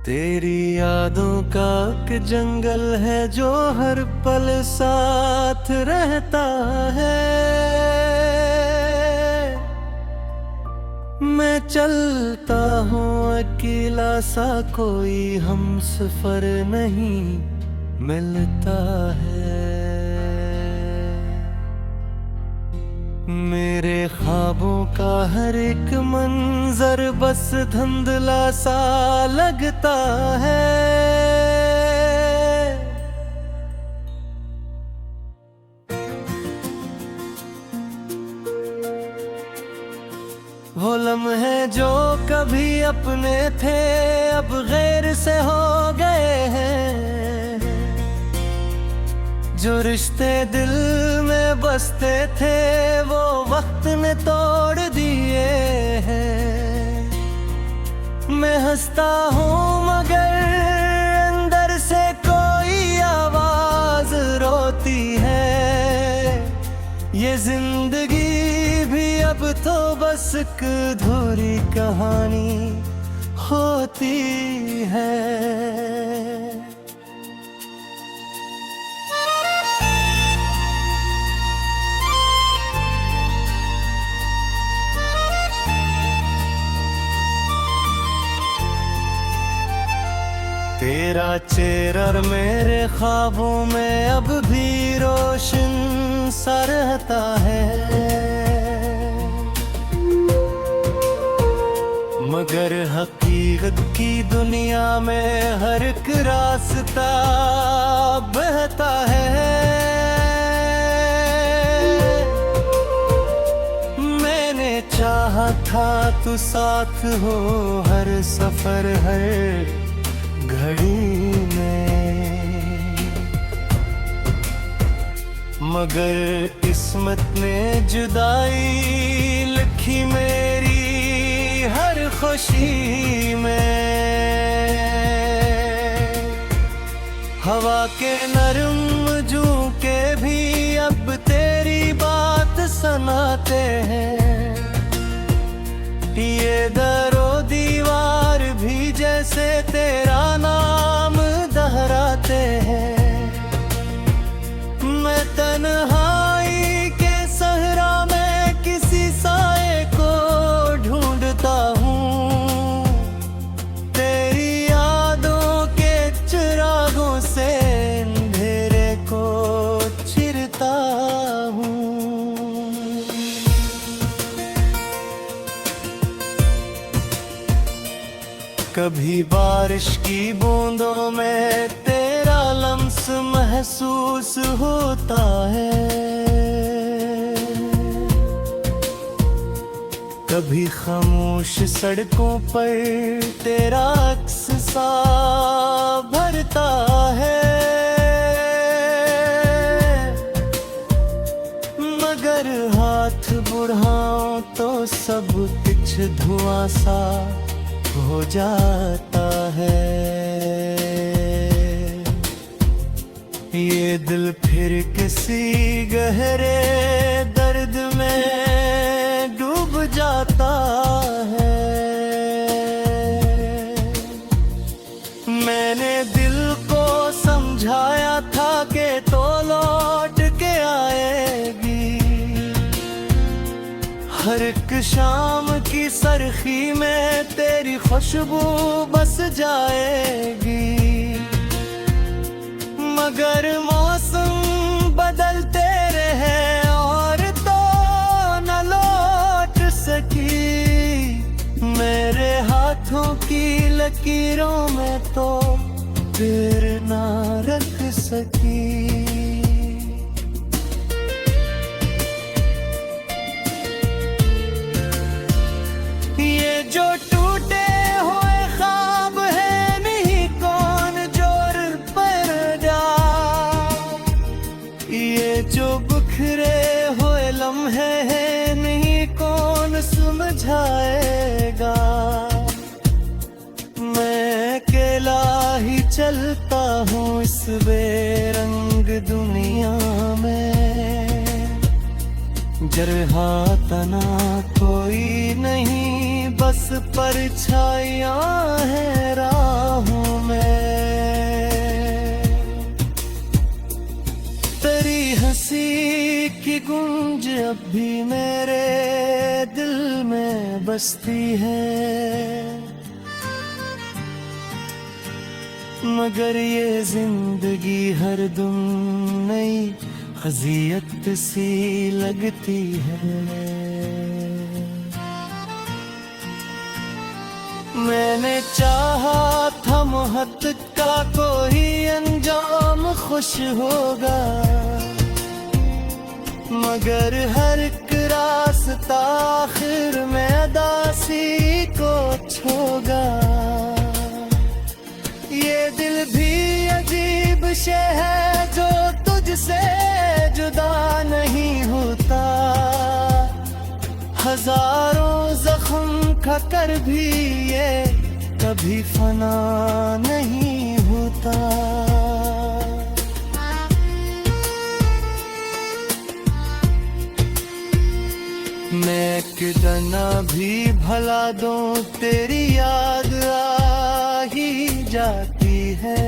तेरी यादों का एक जंगल है जो हर पल साथ रहता है। मैं चलता हूँ अकेला सा, कोई हमसफर नहीं मिलता है। मेरे ख्वाबों का हर एक मंजर बस धुंधला सा लगता है। वो लम्हे जो कभी अपने थे अब गैर से हो गए हैं। जो रिश्ते दिल में बसते थे वो वक्त ने तोड़ दिए हैं। मैं हंसता हूँ मगर अंदर से कोई आवाज रोती है। ये जिंदगी भी अब तो बस एक अधूरी कहानी होती है। तेरा चेहरा मेरे ख्वाबों में अब भी रोशन सा रहता है। मगर हकीकत की दुनिया में हर एक रास्ता बहता है। मैंने चाहा था तू साथ हो हर सफर हर घड़ी में, मगर किस्मत ने जुदाई लिखी मेरी हर खुशी में। हवा के नरम झोंके भी अब तेरी बात सुनाते हैं। ये दरो दीवार भी जैसे तेरा नाम दोहराते हैं। मैं तन्हाई के सहरा में किसी साए को ढूंढता हूँ। तेरी यादों के चिरागों से अंधेरे को चिरता हूँ। कभी बारिश की बूंदों में तेरा लम्स महसूस होता है। कभी खामोश सड़कों पर तेरा अक्स सा भरता है। मगर हाथ बढ़ाऊं तो सब कुछ धुआं सा हो जाता है। ये दिल फिर किसी गहरे दर्द में डूब जाता है। मैंने दिल को समझाया था कि तो लौट के आएगी। हर एक शाम की सरखी में तेरी खुशबू बस जाएगी। मगर मौसम बदलते रहे और तो न लौट सकी। मेरे हाथों की लकीरों में तो फिर ना रख सकी। जो टूटे हुए ख्वाब है नहीं कौन जोर पर डाल। ये जो बिखरे हुए लम्हे हैं नहीं कौन समझाएगा। मैं अकेला ही चलता हूँ इस बेरंग दुनिया में। जरहा तना कोई नहीं बस परछाइयां है राहों अब भी मेरे दिल में बसती है, मगर ये जिंदगी हर दम नई अज़ियत सी लगती है। मैंने चाहा था मोहब्बत का कोई अंजाम खुश होगा, मगर हर एक रास्ता आखिर में अदासी को छोगा। ये दिल भी अजीब शे है जो तुझसे जुदा नहीं होता, हजारों जख्म खाकर भी ये कभी फना नहीं होता। मैं कितना भी भला दूं तेरी याद आ ही जाती है,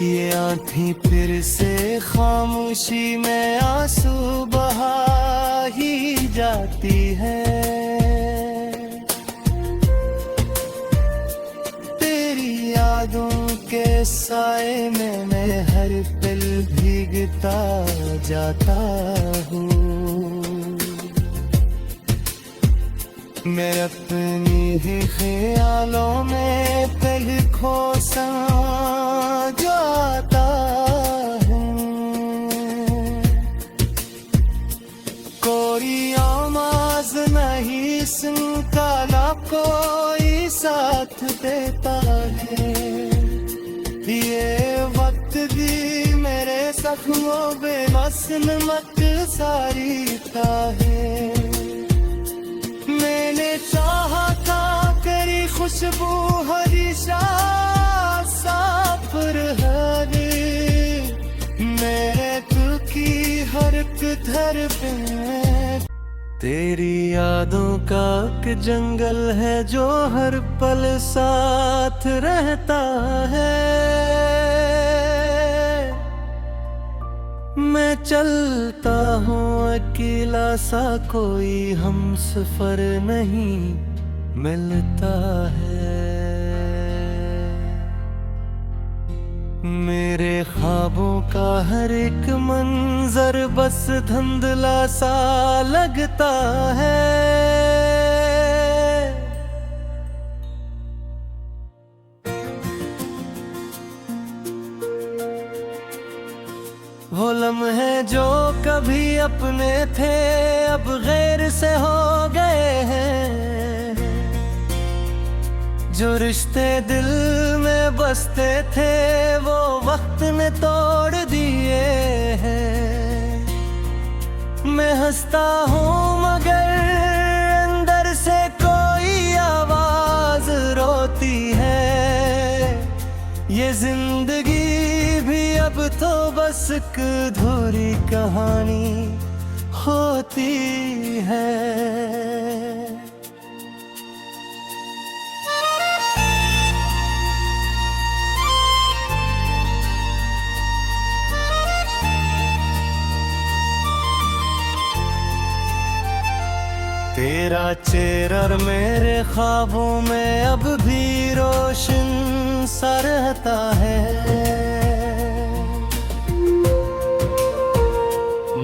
ये आँखें फिर से खामोशी में आंसू बहा ही जाती है। तेरी यादों के साए में मैं हर पल भीगता जाता हूँ। मैं अपनी ही ख्यालों में पल खो जाता हूँ। कोई आवाज़ नहीं सुनता, ना कोई साथ देता है, ये वक्त भी मेरे जख्मों पे बस नमक सारी था है। मैंने चाहा था करी खुशबू हरी साफ रहे, मेरे दिल की हर एक धड़कन तेरी यादों का एक जंगल है जो हर पल साथ रहता है। मैं चलता हूँ अकेला सा, कोई हमसफर नहीं मिलता है। मेरे ख्वाबों का हर एक मंजर बस धुंधला सा लगता है। वो लम्हे जो कभी अपने थे अब गैर से हो गए हैं, जो रिश्ते दिल में बसते थे वो वक्त ने तोड़ दिए हैं। मैं हंसता हूँ मगर अंदर से कोई आवाज रोती है, ये जिंदगी भी अब तो बस एक अधूरी कहानी होती है। तेरा चेहरा मेरे ख्वाबों में अब भी रोशन सा रहता है,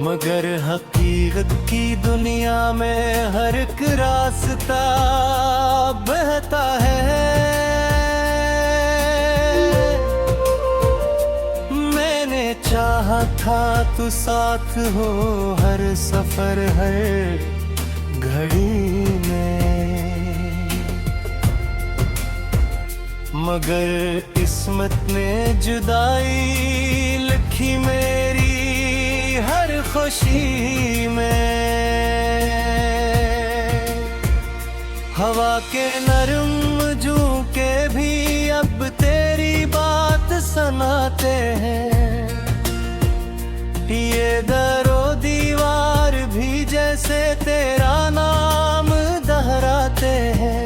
मगर हकीकत की दुनिया में हर एक रास्ता बहता है। मैंने चाहा था तू साथ हो हर सफर हर घड़ी में, मगर किस्मत ने जुदाई लिखी मेरी हर खुशी में। हवा के नरम झोंके भी अब तेरी बात सुनाते हैं, ये दरो दीवार भी जैसे तेरा नाम दोहराते हैं।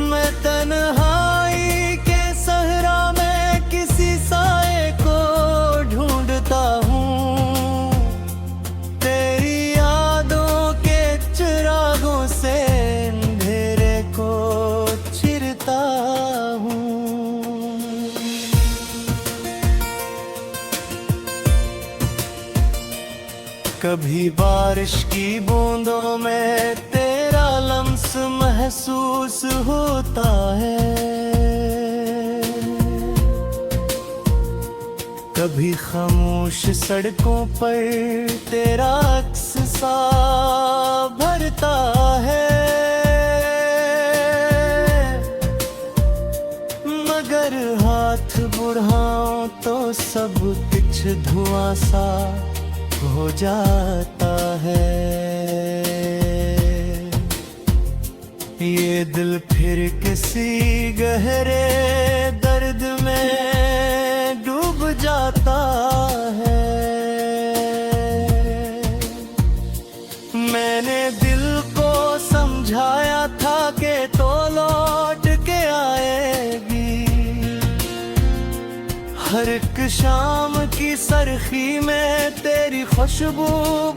मैं तन्हाई के सहरा में किसी साए को से अंधेरे को चिरता हूँ। कभी बारिश की बूंदों में तेरा लम्स महसूस होता है, कभी खामोश सड़कों पर तेरा अक्स सा भरता है। मगर हाथ बढ़ाऊं तो सब कुछ धुआं सा हो जाता है। ये दिल फिर किसी गहरे दर्द में डूब जाता है। मैंने दिल को समझाया था कि तो लौट के आएगी, हर एक शाम की सरखी में तेरी खुशबू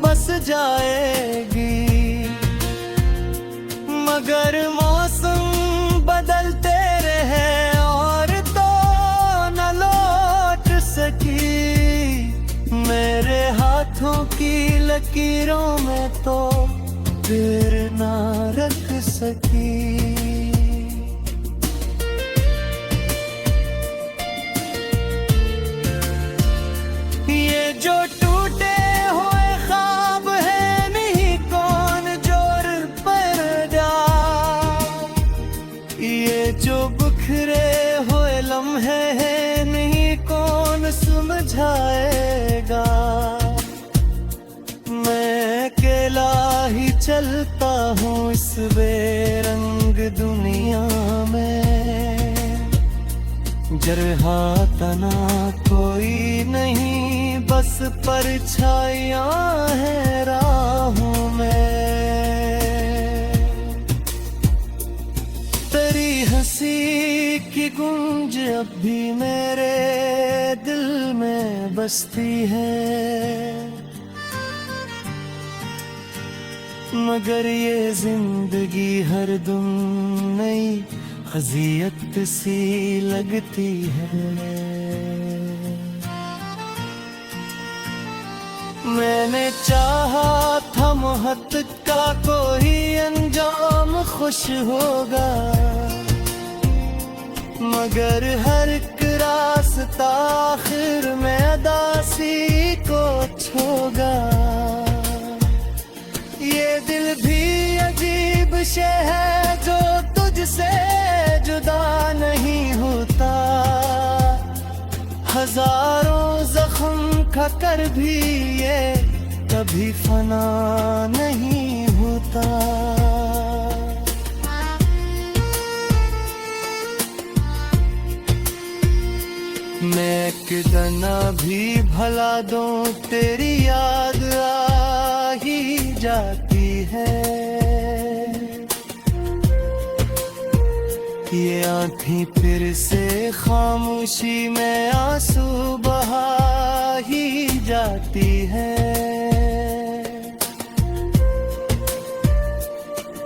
बस जाएगी। मगर मौसम बदलते रहे और तो न लौट सकी, मेरे हाथों की लकीरों में तो फिर ना रख सकी। ये जो टूटे हुए ख्वाब है नहीं कौन जोर पर डाल, ये जो बिखरे हुए लम्हे हैं नहीं कौन समझाएगा। मैं अकेला ही चलता हूँ इस बेरंग दुनिया में, जरहा तना कोई नहीं बस परछाइयाँ हैं राहों में। तेरी हंसी की गूंज अब भी मेरे दिल में बसती है, मगर ये जिंदगी हर दम नई अज़ियत सी लगती है। मैंने चाहा था मोहब्बत का कोई अंजाम खुश होगा, मगर हर एक रास्ता आखिर में अदासी को छोगा। ये दिल भी अजीब शे है जो तुझसे जुदा नहीं होता, हजारों जख्म खाकर भी ये कभी फना नहीं होता। मैं कितना भी भला दूं तेरी याद आ ही जाती है। ये आँखें फिर से खामोशी में आंसू बहा ही जाती है।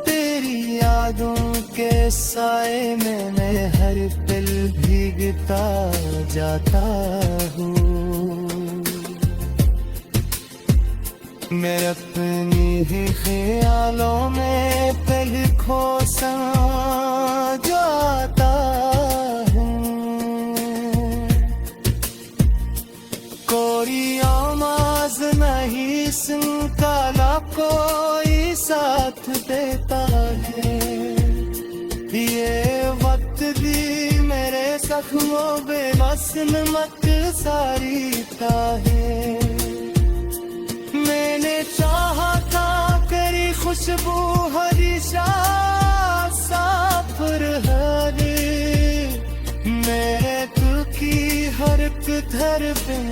तेरी यादों के साए में मैं हर पल भीगता जाता हूँ। मैं अपनी ही ख्यालों में पल खो जाता हूँ। कोई आवाज़ नहीं सुनता ना कोई साथ देता है। ये वक्त भी मेरे जख्मों बेबस नमक सारीता है। मैंने चाहा था करी खुशबू हरी साफ रहे, मेरे दिल की हर एक धड़कन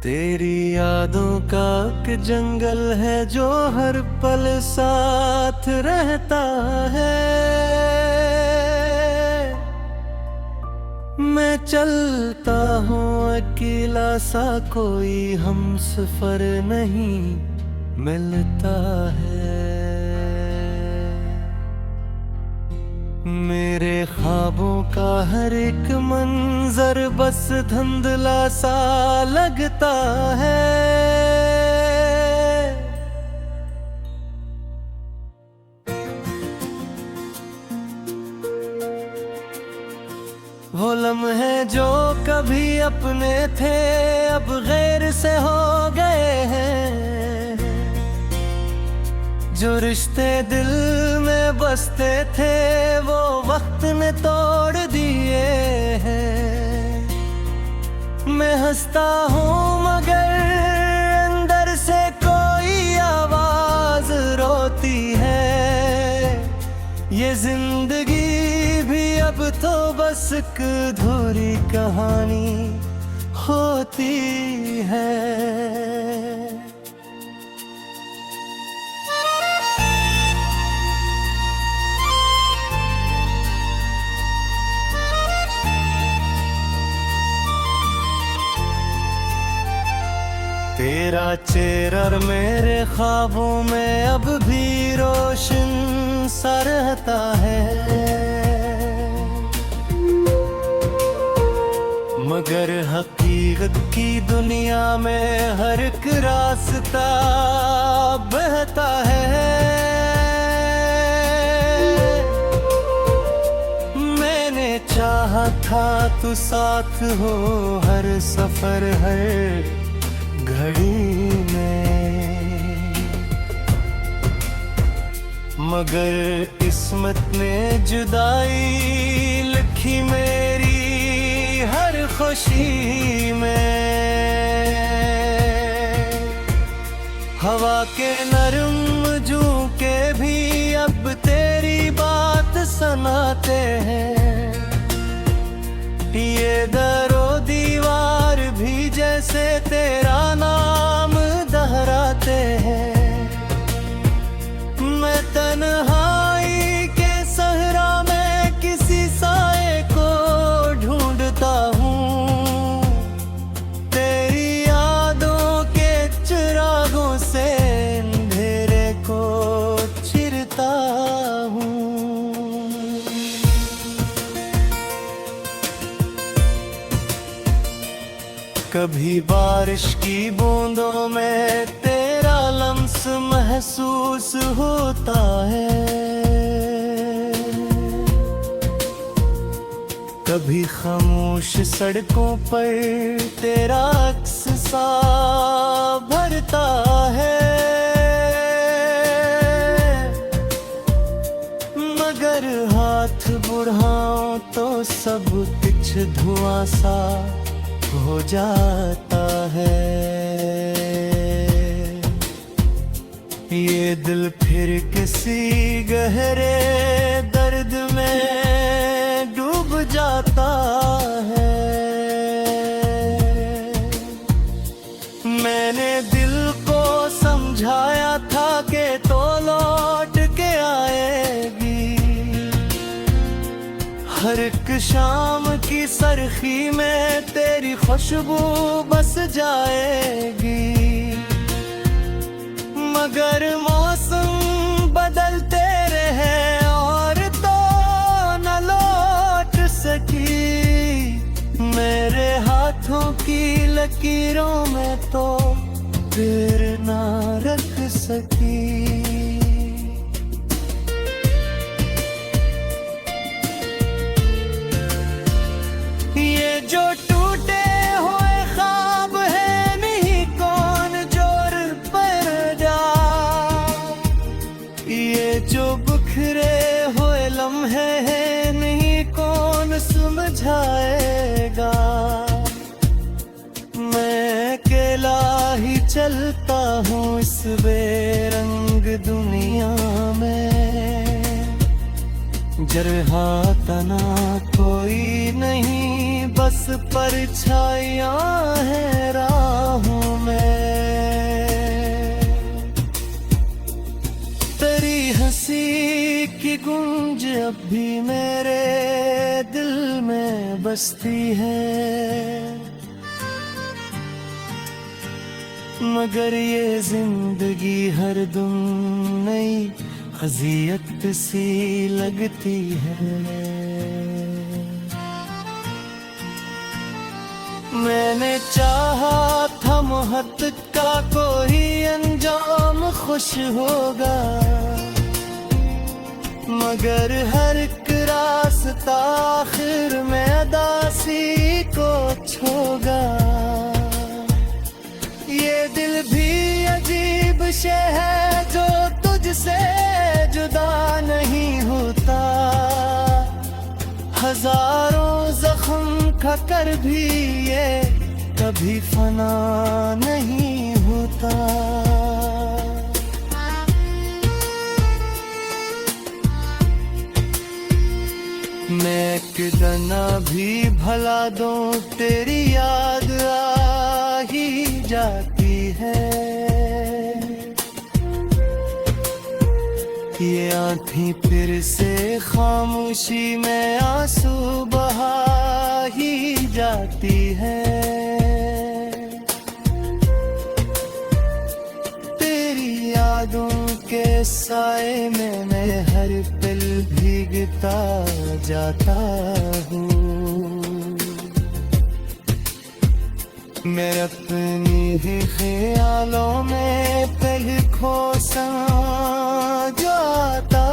तेरी यादों का एक जंगल है जो हर पल साथ रहता है। मैं चलता हूँ अकेला सा, कोई हमसफर नहीं मिलता है। मेरे ख्वाबों का हर एक मंजर बस धुंधला सा लगता है। वो लम्हे जो कभी अपने थे अब गैर से हो गए हैं। जो रिश्ते दिल में बसते थे वो वक्त ने तोड़ दिए हैं। मैं हंसता हूँ मगर अंदर से कोई आवाज रोती है। ये जिंदगी भी अब तो बस एक अधूरी कहानी होती है। तेरा चेहरा मेरे ख्वाबों में अब भी रोशन सा रहता है। मगर हकीकत की दुनिया में हर एक रास्ता बहता है। मैंने चाहा था तू साथ हो हर सफर हर घड़ी में, मगर किस्मत ने जुदाई लिखी मेरी हर खुशी में। हवा के नरम झोंके भी अब तेरी बात सुनाते हैं। ये दरो दीवार भी जैसे तेरा नाम दोहराते हैं। मैं तन्हाई के सहरा में किसी साए को ढूंढता हूँ। तेरी यादों के चिरागों से अंधेरे को चिरता हूँ। कभी बारिश की बूंदों में तेरा लम्स महसूस होता है। कभी खामोश सड़कों पर तेरा अक्स सा भरता है। मगर हाथ बढ़ाऊं तो सब कुछ धुआं सा हो जाता है। ये दिल फिर किसी गहरे दर्द में डूब जाता है। मैंने दिल को समझाया था कि तो लौट के आएगी। हर एक शाम की सरखी में तेरी खुशबू बस जाएगी। मगर मौसम बदलते रहे और तो न लौट सकी। मेरे हाथों की लकीरों में तो फिर ना रख सकी। जो टूटे हुए ख्वाब है नहीं कौन जोर पर जा। ये जो बिखरे हुए लम्हे हैं नहीं कौन समझाएगा। मैं अकेला ही चलता हूँ इस बेरंग दुनिया में। जरहा तना कोई नहीं बस परछाइयाँ हैं राहों में। तेरी हंसी की गूंज अब भी मेरे दिल में बसती है। मगर ये जिंदगी हर दम नई अजियत सी लगती है। मैंने चाहा था मोहब्बत का कोई अंजाम खुश होगा, मगर हर एक रास्ता आखिर में अदासी को छोगा। ये दिल भी अजीब शे है जो तुझसे जुदा नहीं होता, हजारों जख्म खाकर भी ये कभी फना नहीं होता। मैं कितना भी भला दूं तेरी याद आ ही जाती है। ये आँखें फिर से खामोशी में आंसू बहा ही जाती है। तेरी यादों के साए में मैं हर पल भीगता जाता हूँ। मैं अपनी ही ख्यालों में पल खो जाता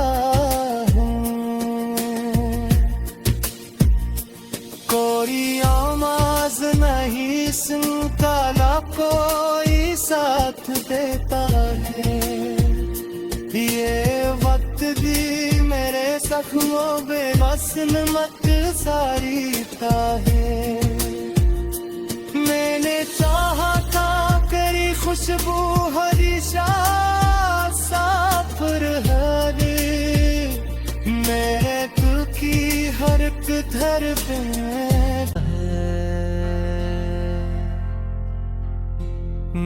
हूँ। कोई आवाज नहीं सुनता, ना कोई साथ देता है। ये वक्त भी मेरे जख्मों पे बस नमक सारीता है। मैंने चाहा था तेरी खुशबू हरी साफ रहे, मेरे दिल की हर एक धड़कन है।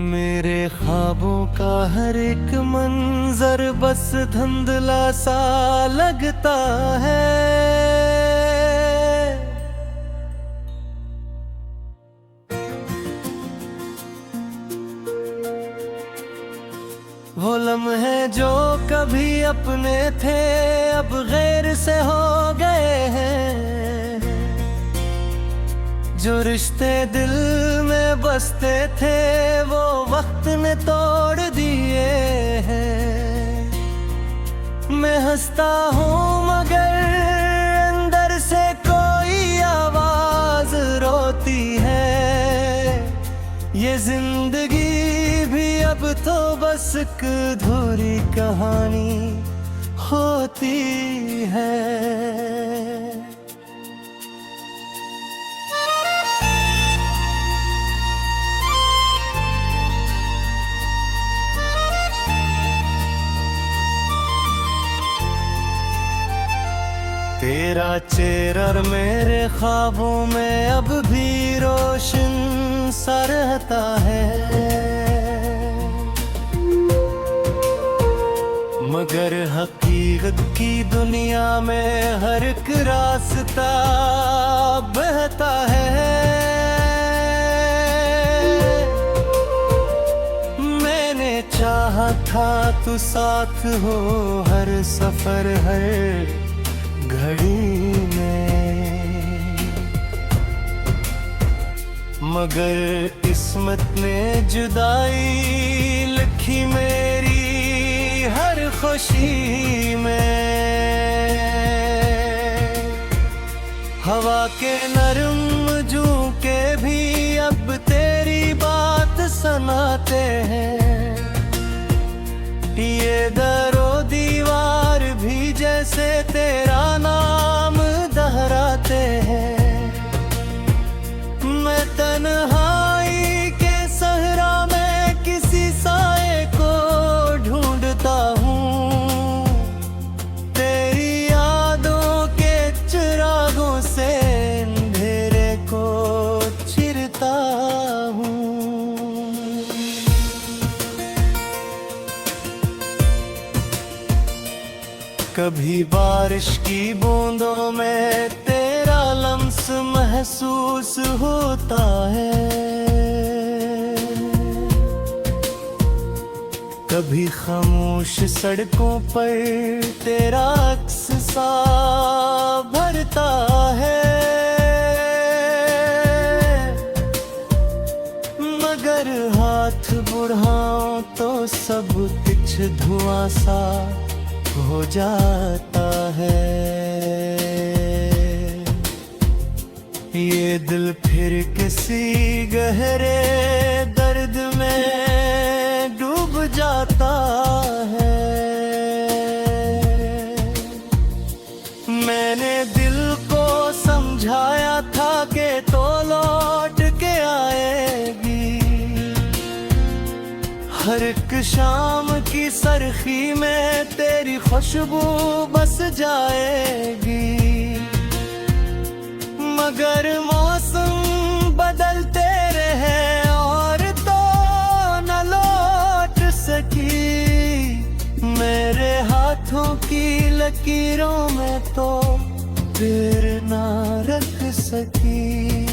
मेरे ख्वाबों का हर एक मंजर बस धुंधला सा लगता है। वो लम्हे जो कभी अपने थे अब गैर से हो गए हैं। जो रिश्ते दिल में बसते थे वो वक्त ने तोड़ दिए हैं। मैं हंसता हूँ मगर अंदर से कोई आवाज रोती है। ये जिंदगी भी अब तो बस एक अधूरी कहानी होती है। तेरा चेहरा मेरे ख्वाबों में अब भी रोशन सा रहता है। मगर हकीकत की दुनिया में हर एक रास्ता बहता है। मैंने चाहा था तू साथ हो हर सफर हर घड़ी में, मगर किस्मत ने जुदाई लिखी मेरी हर खुशी में। हवा के नरम झोंके भी अब तेरी बात सुनाते हैं। ये दरो दीवार भी जैसे तेरा नाम दोहराते हैं। मैं तन्हाई के सहरा में किसी साए को ढूंढता हूँ। तेरी यादों के चिरागों से अंधेरे को चिरता हूँ। कभी बारिश की बूंदों में तेरा लम्स महसूस होता है। कभी खामोश सड़कों पर तेरा अक्स सा भरता है, मगर हाथ बढ़ाऊं तो सब कुछ धुआं सा हो जाता है। ये दिल फिर किसी गहरे दर्द में डूब जाता है। मैंने दिल को समझाया था कि तो लौट के आएगी, हर एक शाम की सरखी में तेरी खुशबू बस जाएगी, मगर मौसम बदलते रहे और तो न लौट सकी। मेरे हाथों की लकीरों में तो फिर ना रख सकी।